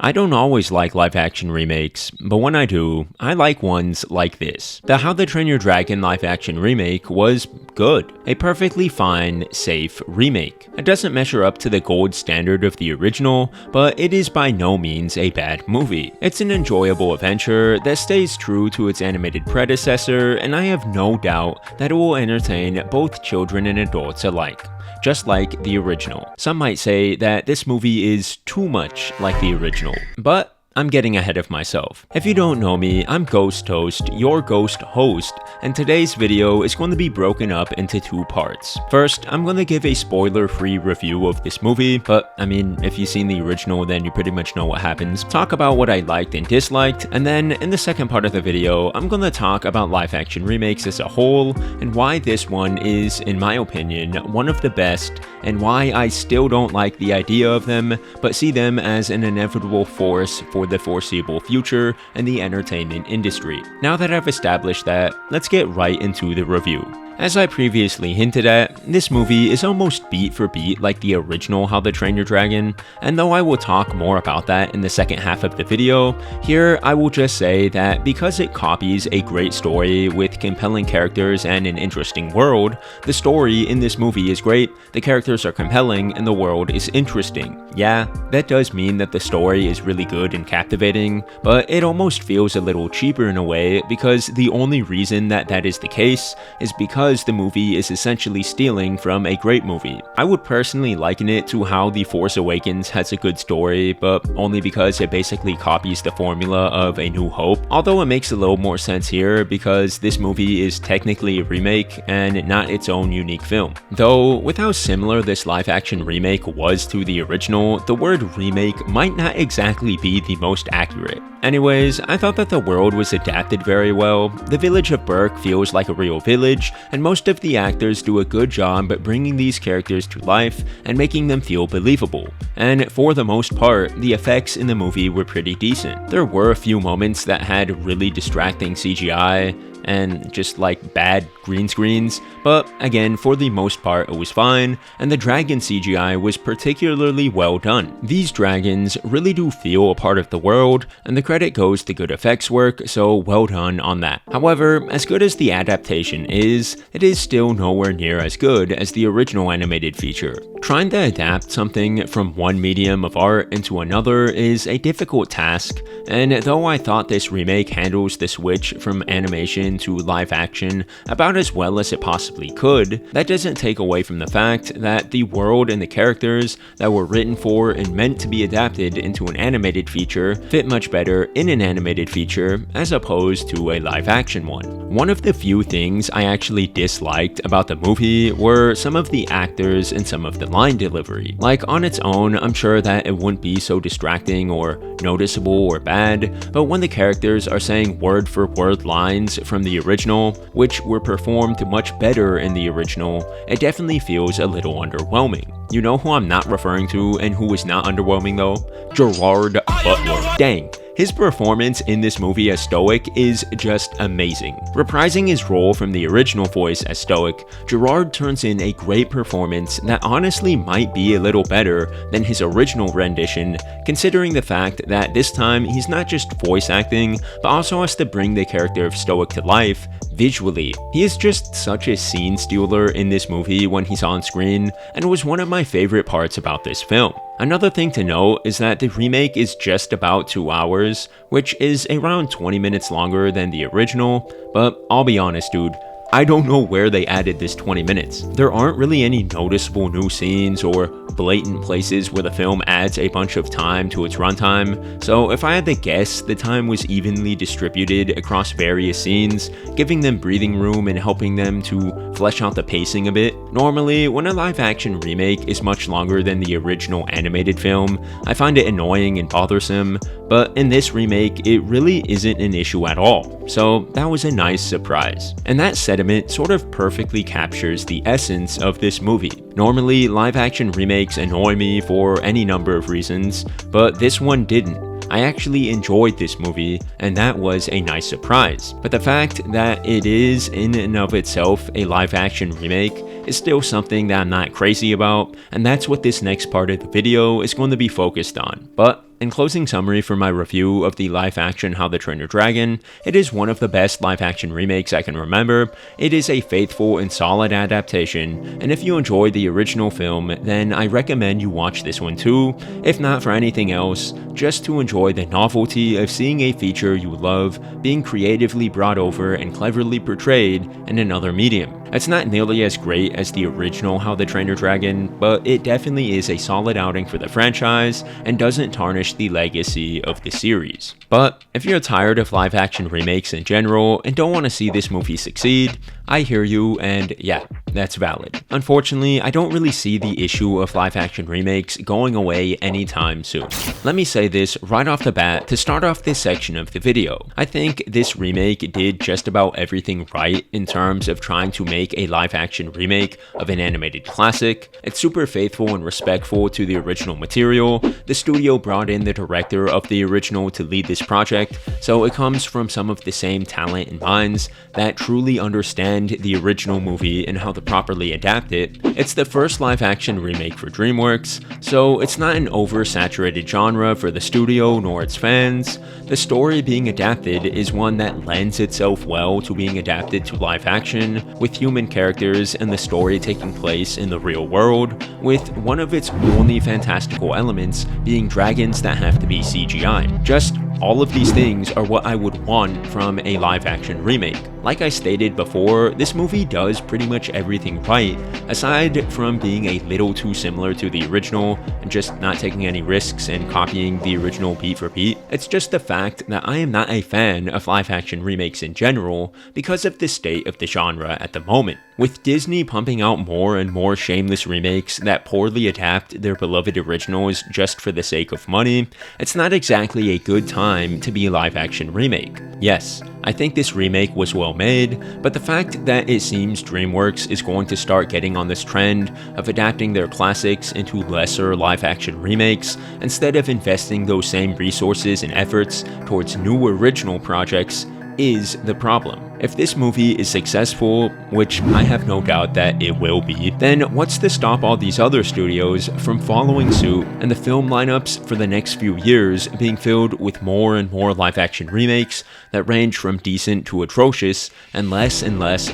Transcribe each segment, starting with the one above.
I don't always like live-action remakes, but when I do, I like ones like this. The How to Train Your Dragon live-action remake was good. A perfectly fine, safe remake. It doesn't measure up to the gold standard of the original, but it is by no means a bad movie. It's an enjoyable adventure that stays true to its animated predecessor, and I have no doubt that it will entertain both children and adults alike. Just like the original. Some might say that this movie is too much like the original, but I'm getting ahead of myself. If you don't know me, I'm Ghost Toast, your ghost host, and today's video is going to be broken up into two parts. First, I'm going to give a spoiler-free review of this movie, but I mean, if you've seen the original, then you pretty much know what happens. Talk about what I liked and disliked, and then in the second part of the video, I'm going to talk about live-action remakes as a whole, and why this one is, in my opinion, one of the best, and why I still don't like the idea of them, but see them as an inevitable force for the foreseeable future in the entertainment industry. Now that I've established that, let's get right into the review. As I previously hinted at, this movie is almost beat for beat like the original How to Train Your Dragon, and though I will talk more about that in the second half of the video, here I will just say that because it copies a great story with compelling characters and an interesting world, the story in this movie is great, the characters are compelling, and the world is interesting. Yeah, that does mean that the story is really good and captivating, but it almost feels a little cheaper in a way because the only reason that that is the case is because the movie is essentially stealing from a great movie. I would personally liken it to how The Force Awakens has a good story, but only because it basically copies the formula of A New Hope, although it makes a little more sense here because this movie is technically a remake and not its own unique film. Though, with how similar this live-action remake was to the original, the word remake might not exactly be the most accurate. Anyways, I thought that the world was adapted very well. The village of Burke feels like a real village, and most of the actors do a good job at bringing these characters to life and making them feel believable. And for the most part, the effects in the movie were pretty decent. There were a few moments that had really distracting CGI, and just like bad green screens, but again, for the most part it was fine, and the dragon CGI was particularly well done. These dragons really do feel a part of the world, and the credit goes to good effects work, so well done on that. However, as good as the adaptation is, it is still nowhere near as good as the original animated feature. Trying to adapt something from one medium of art into another is a difficult task, and though I thought this remake handles the switch from animation to live action about as well as it possibly could, that doesn't take away from the fact that the world and the characters that were written for and meant to be adapted into an animated feature fit much better in an animated feature as opposed to a live action one. One of the few things I actually disliked about the movie were some of the actors and some of the line delivery. Like on its own, I'm sure that it wouldn't be so distracting or noticeable or bad, but when the characters are saying word for word lines from the original, which were performed much better in the original, it definitely feels a little underwhelming. You know who I'm not referring to and who was not underwhelming though? Gerard Butler. Dang. His performance in this movie as Stoic is just amazing. Reprising his role from the original voice as Stoic, Gerard turns in a great performance that honestly might be a little better than his original rendition, considering the fact that this time he's not just voice acting, but also has to bring the character of Stoic to life visually. He is just such a scene stealer in this movie when he's on screen, and was one of my favorite parts about this film. Another thing to note is that the remake is just about 2 hours, which is around 20 minutes longer than the original, but I'll be honest dude, I don't know where they added this 20 minutes. There aren't really any noticeable new scenes or blatant places where the film adds a bunch of time to its runtime, so if I had to guess, the time was evenly distributed across various scenes, giving them breathing room and helping them to flesh out the pacing a bit. Normally, when a live-action remake is much longer than the original animated film, I find it annoying and bothersome, but in this remake, it really isn't an issue at all, so that was a nice surprise. And that sentiment sort of perfectly captures the essence of this movie. Normally, live-action remakes annoy me for any number of reasons, but this one didn't. I actually enjoyed this movie, and that was a nice surprise. But the fact that it is in and of itself a live-action remake is still something that I'm not crazy about, and that's what this next part of the video is going to be focused on. But in closing summary for my review of the live-action How to Train Your Dragon, it is one of the best live-action remakes I can remember. It is a faithful and solid adaptation, and if you enjoy the original film, then I recommend you watch this one too, if not for anything else, just to enjoy the novelty of seeing a feature you love being creatively brought over and cleverly portrayed in another medium. It's not nearly as great as the original How to Train Your Dragon, but it definitely is a solid outing for the franchise and doesn't tarnish the legacy of the series. But if you're tired of live-action remakes in general and don't want to see this movie succeed, I hear you, and yeah, that's valid. Unfortunately, I don't really see the issue of live-action remakes going away anytime soon. Let me say this right off the bat to start off this section of the video. I think this remake did just about everything right in terms of trying to make a live-action remake of an animated classic. It's super faithful and respectful to the original material. The studio brought in the director of the original to lead this project, so it comes from some of the same talent and minds that truly understand the original movie and how to properly adapt it. It's the first live-action remake for Dreamworks, so it's not an oversaturated genre for the studio nor its fans. The story being adapted is one that lends itself well to being adapted to live action, with human characters and the story taking place in the real world, with one of its only fantastical elements being dragons that have to be CGI. Just all of these things are what I would want from a live-action remake. Like I stated before, this movie does pretty much everything right, aside from being a little too similar to the original and just not taking any risks and copying the original beat for beat. It's just the fact that I am not a fan of live-action remakes in general because of the state of the genre at the moment. With Disney pumping out more and more shameless remakes that poorly adapt their beloved originals just for the sake of money, it's not exactly a good time to be a live-action remake. Yes, I think this remake was well made, but the fact that it seems Dreamworks is going to start getting on this trend of adapting their classics into lesser live-action remakes instead of investing those same resources and efforts towards new original projects is the problem. If this movie is successful, which I have no doubt that it will be, then what's to stop all these other studios from following suit and the film lineups for the next few years being filled with more and more live-action remakes that range from decent to atrocious and less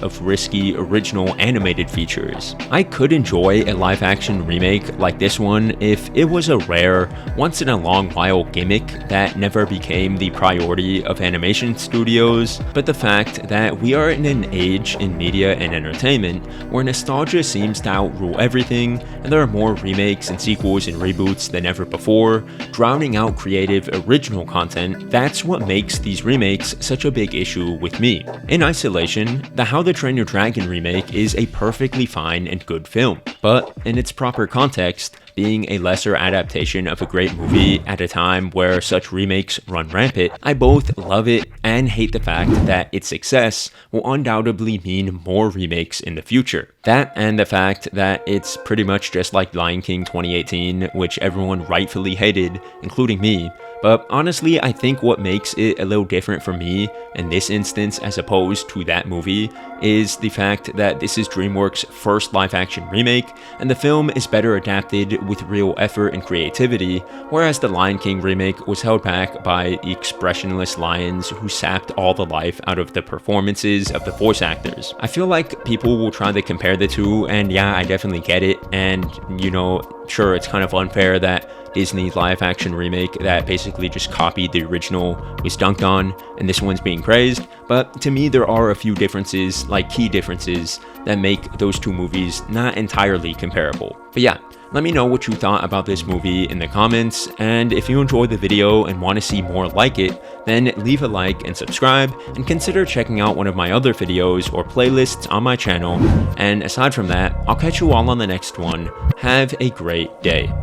of risky original animated features? I could enjoy a live-action remake like this one if it was a rare, once-in-a-long-while gimmick that never became the priority of animation studios, but the fact that we are in an age in media and entertainment where nostalgia seems to outrule everything, and there are more remakes and sequels and reboots than ever before, drowning out creative original content, that's what makes these remakes such a big issue with me. In isolation, the How to Train Your Dragon remake is a perfectly fine and good film, but in its proper context, being a lesser adaptation of a great movie at a time where such remakes run rampant, I both love it and hate the fact that its success will undoubtedly mean more remakes in the future. That and the fact that it's pretty much just like Lion King 2018, which everyone rightfully hated, including me. But honestly, I think what makes it a little different for me in this instance as opposed to that movie is the fact that this is DreamWorks' first live-action remake, and the film is better adapted with real effort and creativity, whereas the Lion King remake was held back by expressionless lions who sapped all the life out of the performances of the voice actors. I feel like people will try to compare the two, and yeah, I definitely get it, and you know, sure, it's kind of unfair that Disney's live-action remake that basically just copied the original was dunked on, and this one's being praised, but to me there are a few differences, like key differences, that make those two movies not entirely comparable. But yeah, let me know what you thought about this movie in the comments, and if you enjoyed the video and want to see more like it, then leave a like and subscribe, and consider checking out one of my other videos or playlists on my channel, and aside from that, I'll catch you all on the next one. Have a great day.